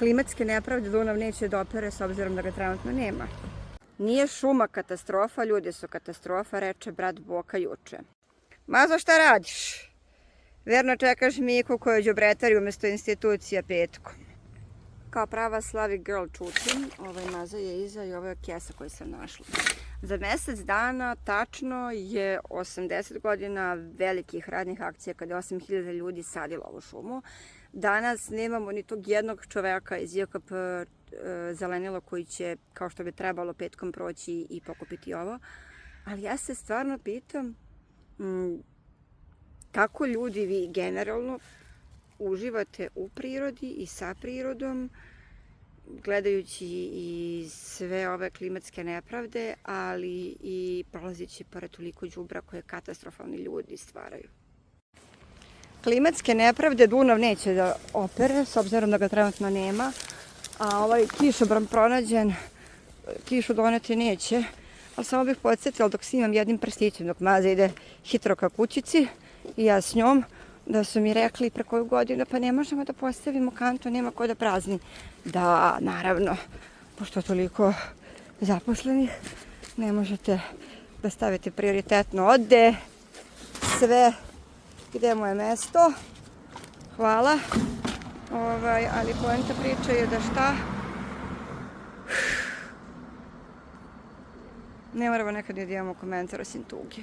Klimatske nepravde Dunav neće da opere s obzirom da ga trenutno nema. Nije šuma katastrofa, ljudi su katastrofa, reče brat Boka juče. Mazo, šta radiš? Verno čekaš Miku koju đubretari umjesto institucija petkom. Kao prava Slavic girl čutim, Maza je iza i ovo je kesa koju sam našla. Za mjesec dana tačno je 80 godina velikih radnih akcija kada je 8000 ljudi sadilo ovu šumu. Danas nemamo ni tog jednog čoveka iz JKP Zelenilo koji će, kao što bi trebalo, petkom proći i pokupiti ovo. Ali ja se stvarno pitam kako ljudi vi generalno uživate u prirodi i sa prirodom, gledajući i sve ove klimatske nepravde, ali i prolazići pored toliko đubra koje katastrofalni ljudi stvaraju. Klimatske nepravde Dunav neće da opere, s obzirom da ga trenutno nema, a ovaj kišobran pronađen, kišu doneti neće, ali samo bih podsjetila dok snimam jednim prstićem, dok Maza ide hitro ka kućici i ja s njom, da su mi rekli pre koju godinu pa ne možemo da postavimo kantu, nema ko da prazni. Da, naravno, pošto toliko zaposlenih, ne možete da stavite prioritetno ovde sve gde mu je mesto. Hvala. Ali poenta priče je da šta? Ne moramo nekad da imamo komentar osim tuge.